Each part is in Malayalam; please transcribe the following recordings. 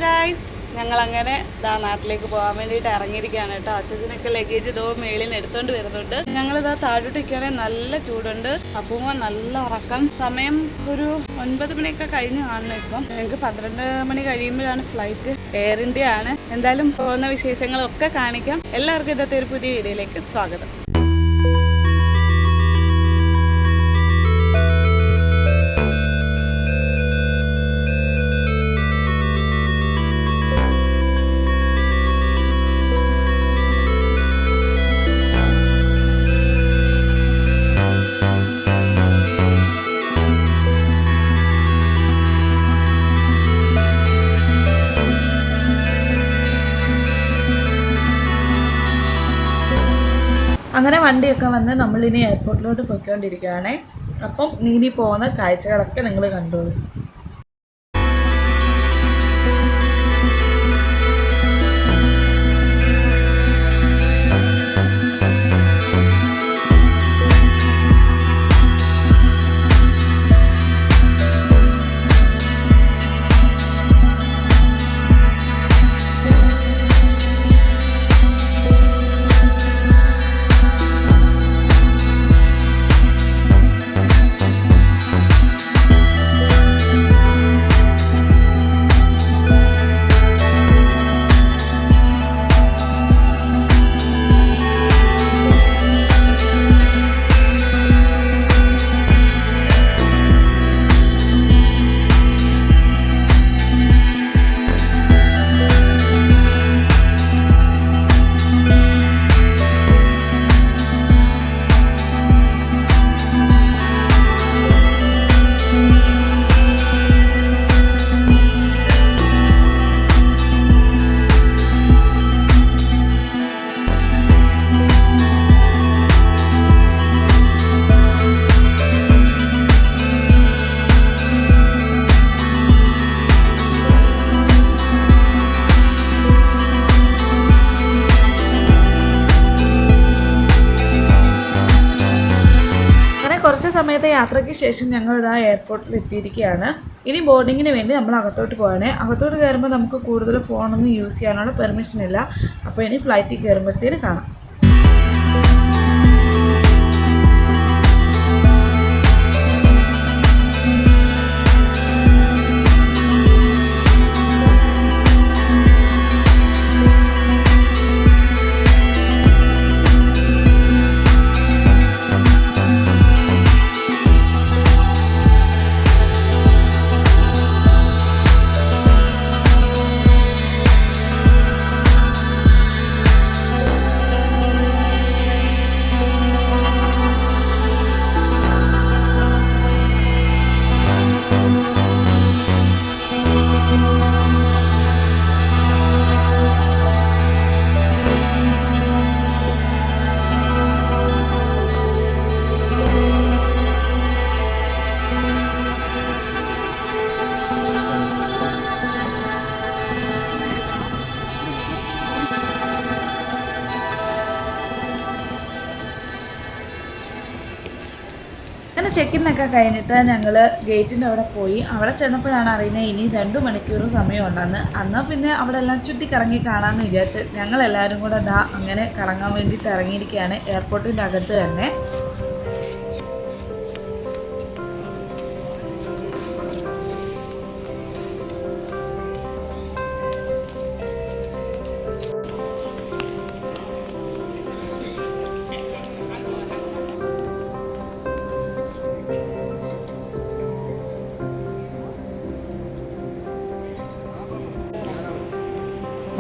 ഗായ്സ്, ഞങ്ങൾ അങ്ങനെ നാട്ടിലേക്ക് പോകാൻ വേണ്ടിയിട്ട് ഇറങ്ങിയിരിക്കുകയാണ് കേട്ടോ. അച്ഛനൊക്കെ ലഗേജ് ഇതോ മേളിൽ നിന്ന് എടുത്തോണ്ട് വരുന്നുണ്ട്. ഞങ്ങളിതാ താഴോട്ടേക്കാണെങ്കിൽ നല്ല ചൂടുണ്ട്. അപ്പോൾ നല്ല ഉറക്കം. സമയം ഒരു 9 മണിയൊക്കെ കഴിഞ്ഞ് കാണണം. ഇപ്പം ഞങ്ങൾക്ക് 12 മണി കഴിയുമ്പോഴാണ് ഫ്ലൈറ്റ്. എയർ ഇന്ത്യ ആണ്. എന്തായാലും പോകുന്ന വിശേഷങ്ങളൊക്കെ കാണിക്കാം. എല്ലാവർക്കും ഇന്നത്തെ ഒരു പുതിയ വീഡിയോയിലേക്ക് സ്വാഗതം. അങ്ങനെ വണ്ടിയൊക്കെ വന്ന് നമ്മളിനി എയർപോർട്ടിലോട്ട് പോയിക്കൊണ്ടിരിക്കുകയാണ്. അപ്പം ഇനി പോകുന്ന കാഴ്ചകളൊക്കെ നിങ്ങൾ കണ്ടോളൂ. കുറച്ച് സമയത്തെ യാത്രയ്ക്ക് ശേഷം ഞങ്ങൾ ഇതാ എയർപോർട്ടിൽ എത്തിയിരിക്കുകയാണ്. ഇനി ബോർഡിങ്ങിന് വേണ്ടി നമ്മൾ അകത്തോട്ട് പോവാണ്. അകത്തോട്ട് കയറുമ്പോൾ നമുക്ക് കൂടുതൽ ഫോണൊന്നും യൂസ് ചെയ്യാനുള്ള പെർമിഷൻ ഇല്ല. അപ്പോൾ ഇനി ഫ്ലൈറ്റിൽ കയറുമ്പോഴത്തേന് കാണാം. അങ്ങനെ ചെക്കിന്നൊക്കെ കഴിഞ്ഞിട്ട് ഞങ്ങൾ ഗേറ്റിൻ്റെ അവിടെ പോയി. അവിടെ ചെന്നപ്പോഴാണ് അറിയുന്നത് ഇനി 2 മണിക്കൂർ സമയമുണ്ടെന്ന്. എന്നാൽ പിന്നെ അവിടെ എല്ലാം ചുറ്റിക്കറങ്ങി കാണാമെന്ന് വിചാരിച്ച് ഞങ്ങളെല്ലാവരും കൂടെ അങ്ങനെ കറങ്ങാൻ വേണ്ടിയിട്ട് ഇറങ്ങിയിരിക്കുകയാണ് എയർപോർട്ടിൻ്റെ അകത്ത് തന്നെ.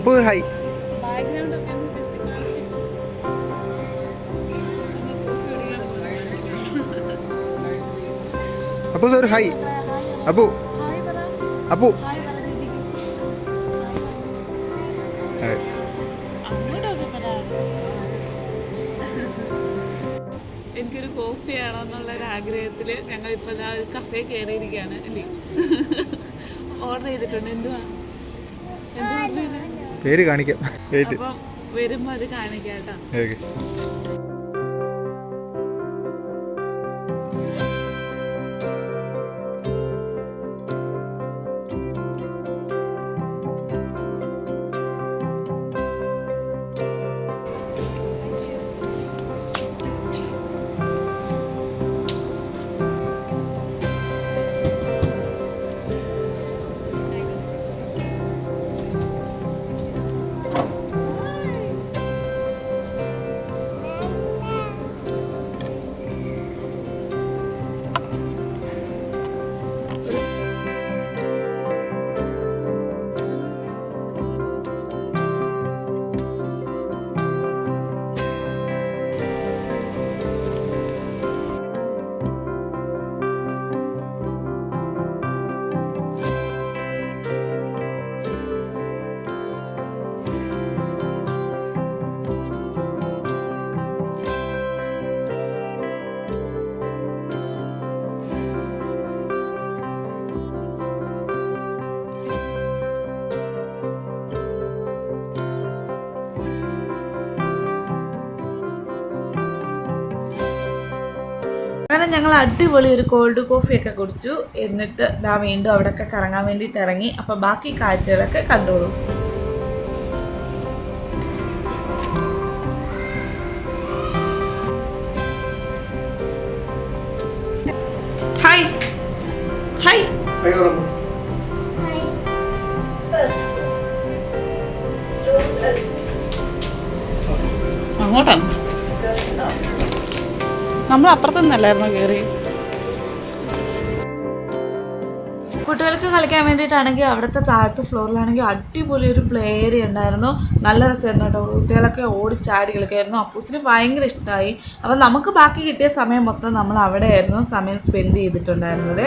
അപ്പോൾ ഹായ് അപ്പോൾ സർ ഹായ് അപ്പോൾ അപ്പോൾ എനിക്കൊരു കോഫി ആണെന്നുള്ളൊരാഗ്രഹത്തിൽ ഞങ്ങളിപ്പോൾ ഒരു കഫേ കയറിയിരിക്കുകയാണ് അല്ലേ. ഓർഡർ ചെയ്തിട്ടുണ്ട്. എന്തുവാ പേര് കാണിക്കാം. അപ്പം വരുമ്പോൾ അത് കാണിക്കാം കേട്ടോ. അങ്ങനെ ഞങ്ങൾ അടിപൊളി ഒരു കോൾഡ് കോഫിയൊക്കെ കുടിച്ചു. എന്നിട്ട് വീണ്ടും അവിടെയൊക്കെ കറങ്ങാൻ വേണ്ടിയിട്ട് ഇറങ്ങി. അപ്പോൾ ബാക്കി കാഴ്ചകളൊക്കെ കണ്ടോളൂ. ഹായ് ഹായ് അങ്ങോട്ടാണ്. നമ്മൾ അപ്പുറത്തു നിന്നല്ലായിരുന്നോ കയറി? കുട്ടികൾക്ക് കളിക്കാൻ വേണ്ടിയിട്ടാണെങ്കിൽ അവിടുത്തെ താഴത്തെ ഫ്ലോറിലാണെങ്കിൽ അടിപൊളി ഒരു പ്ലേ ഏരിയ ഉണ്ടായിരുന്നു. നല്ല രസമായിരുന്നു കേട്ടോ. കുട്ടികളൊക്കെ ഓടിച്ചാടി കളിക്കുമായിരുന്നു. അപ്പൂസിന് ഭയങ്കര ഇഷ്ടമായി. അപ്പം നമുക്ക് ബാക്കി കിട്ടിയ സമയം മൊത്തം നമ്മൾ അവിടെയായിരുന്നു സമയം സ്പെൻഡ് ചെയ്തിട്ടുണ്ടായിരുന്നത്.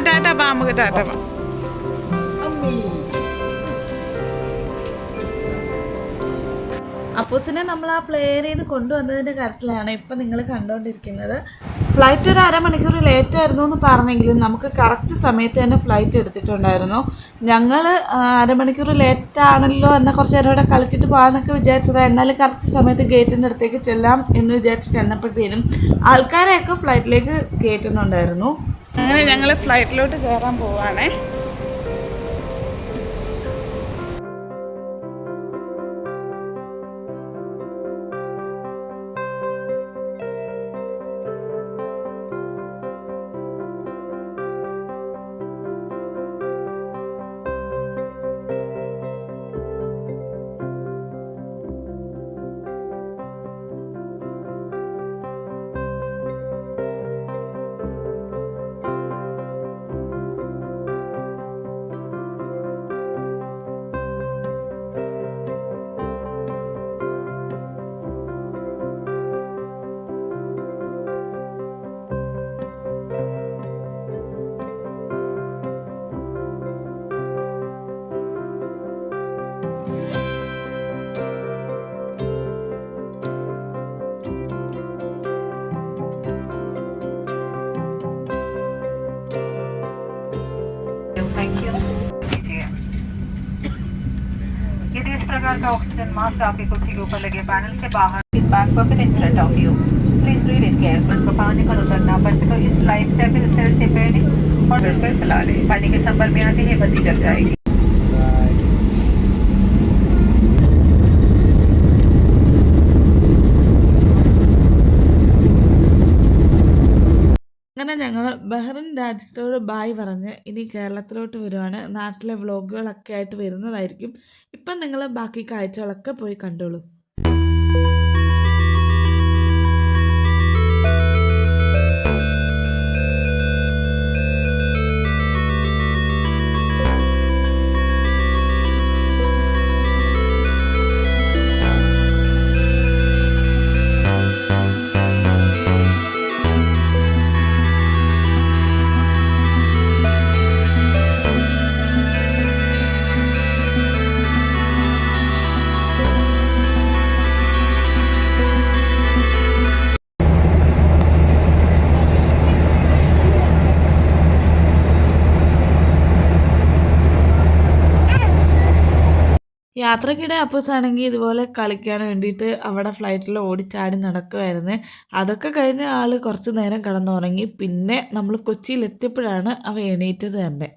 ടാറ്റ പാ, നമുക്ക് ടാറ്റ പാ. അപ്പൂസിനെ നമ്മൾ ആ പ്ലേ ഏരിയയിൽ കൊണ്ടുവന്നതിൻ്റെ കാര്യത്തിലാണ് ഇപ്പം നിങ്ങൾ കണ്ടുകൊണ്ടിരിക്കുന്നത്. ഫ്ലൈറ്റ് ഒരു അരമണിക്കൂർ ലേറ്റായിരുന്നു എന്ന് പറഞ്ഞെങ്കിലും നമുക്ക് കറക്റ്റ് സമയത്ത് തന്നെ ഫ്ലൈറ്റ് എടുത്തിട്ടുണ്ടായിരുന്നു. ഞങ്ങൾ അരമണിക്കൂർ ലേറ്റാണല്ലോ എന്നാൽ കുറച്ച് നേരം ഇവിടെ കളിച്ചിട്ട് പോകാമെന്നൊക്കെ വിചാരിച്ചത്. എന്നാലും കറക്റ്റ് സമയത്ത് ഗേറ്റിൻ്റെ അടുത്തേക്ക് ചെല്ലാം എന്ന് വിചാരിച്ച് ചെന്നപ്പോഴത്തേനും ആൾക്കാരെയൊക്കെ ഫ്ലൈറ്റിലേക്ക് കയറ്റുന്നുണ്ടായിരുന്നു. അങ്ങനെ ഞങ്ങൾ ഫ്ലൈറ്റിലോട്ട് കയറാൻ പോവാണേ. यदि इस प्रकार का ऑक्सीजन मास्क आपके कुर्सी के ऊपर लगे पैनल से बाहर back pocket in front of you please read it careful. पानी पर उतरना पड़े तो इस लाइफ जैकेट इस तरह से पहने और बिल्कुल चला ले. पानी के संपर्क में आते ही बत्ती जल जाएगी. അങ്ങനെ ഞങ്ങൾ ബഹ്റിൻ രാജ്യത്തോട് ബായ് പറഞ്ഞ് ഇനി കേരളത്തിലോട്ട് വരുവാണ്. നാട്ടിലെ വ്ളോഗുകളൊക്കെ ആയിട്ട് വരുന്നതായിരിക്കും. ഇപ്പം നിങ്ങൾ ബാക്കി കാഴ്ചകളൊക്കെ പോയി കണ്ടോളൂ. യാത്രക്കിടെ അപ്പൂസാണെങ്കിൽ ഇതുപോലെ കളിക്കാൻ വേണ്ടിയിട്ട് അവിടെ ഫ്ലൈറ്റിൽ ഓടിച്ചാടി നടക്കുമായിരുന്നു. അതൊക്കെ കഴിഞ്ഞ് ആൾ കുറച്ച് നേരം കിടന്നുറങ്ങി. പിന്നെ നമ്മൾ കൊച്ചിയിലെത്തിയപ്പോഴാണ് അവ എണീറ്റത് തന്നെ.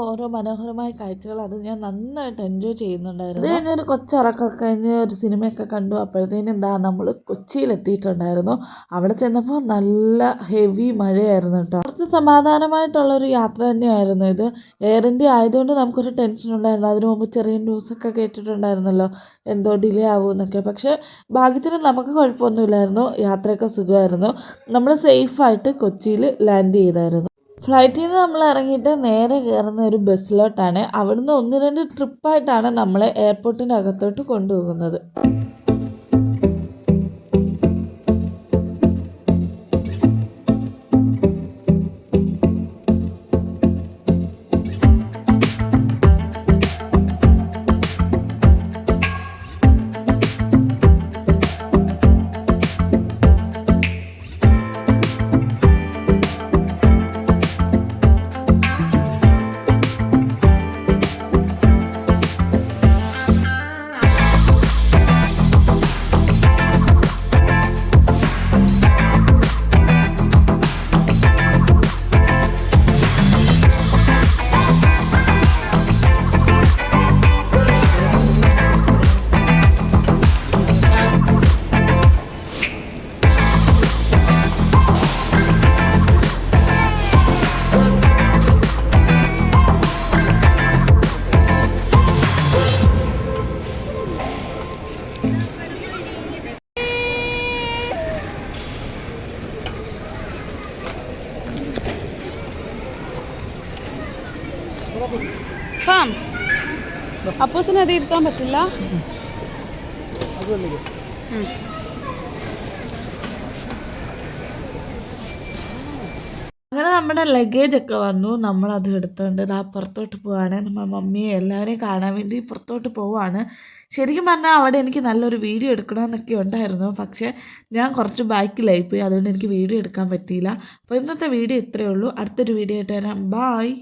ഓരോ മനോഹരമായ കാഴ്ചകൾ അത് ഞാൻ നന്നായിട്ട് എൻജോയ് ചെയ്യുന്നുണ്ടായിരുന്നു. അത് കഴിഞ്ഞൊരു കൊച്ചുറക്കമൊക്കെ കഴിഞ്ഞ് ഒരു സിനിമയൊക്കെ കണ്ടു. അപ്പോഴത്തേനും നമ്മൾ കൊച്ചിയിലെത്തിയിട്ടുണ്ടായിരുന്നു. അവിടെ ചെന്നപ്പോൾ നല്ല ഹെവി മഴയായിരുന്നു കേട്ടോ. കുറച്ച് സമാധാനമായിട്ടുള്ളൊരു യാത്ര തന്നെയായിരുന്നു ഇത്. എയർ ഇന്ത്യ ആയതുകൊണ്ട് നമുക്കൊരു ടെൻഷൻ ഉണ്ടായിരുന്നു. അതിനു മുമ്പ് ചെറിയ ന്യൂസൊക്കെ കേട്ടിട്ടുണ്ടായിരുന്നല്ലോ, എന്തോ ഡിലേ ആവുമെന്നൊക്കെ. പക്ഷേ ഭാഗ്യത്തിന് നമുക്ക് കുഴപ്പമൊന്നുമില്ലായിരുന്നു, യാത്രയൊക്കെ സുഖമായിരുന്നു. നമ്മൾ സേഫായിട്ട് കൊച്ചിയിൽ ലാൻഡ് ചെയ്തായിരുന്നു. ഫ്ലൈറ്റിൽ നിന്ന് നമ്മൾ ഇറങ്ങിയിട്ട് നേരെ കയറുന്ന ഒരു ബസ്സിലോട്ടാണ്. അവിടുന്ന് 1-2 ട്രിപ്പായിട്ടാണ് നമ്മളെ എയർപോർട്ടിൻ്റെ അകത്തോട്ട് കൊണ്ടുപോകുന്നത്. ഫാം അപ്പൂസിന് അത് ഇരുത്താൻ പറ്റില്ല. അങ്ങനെ നമ്മുടെ ലഗേജ് ഒക്കെ വന്നു. നമ്മളത് എടുത്തുകൊണ്ട് പുറത്തോട്ട് പോവാണ്. നമ്മൾ മമ്മിയെ എല്ലാവരെയും കാണാൻ വേണ്ടി പുറത്തോട്ട് പോവാണ്. ശരിക്കും പറഞ്ഞാൽ അവിടെ എനിക്ക് നല്ലൊരു വീഡിയോ എടുക്കണമെന്നൊക്കെ ഉണ്ടായിരുന്നു. പക്ഷേ ഞാൻ കുറച്ച് ബാക്കിലായിപ്പോയി, അതുകൊണ്ട് എനിക്ക് വീഡിയോ എടുക്കാൻ പറ്റിയില്ല. അപ്പോൾ ഇന്നത്തെ വീഡിയോ ഇത്രയേ ഉള്ളൂ. അടുത്തൊരു വീഡിയോ ആയിട്ട് വരാം. ബായ്.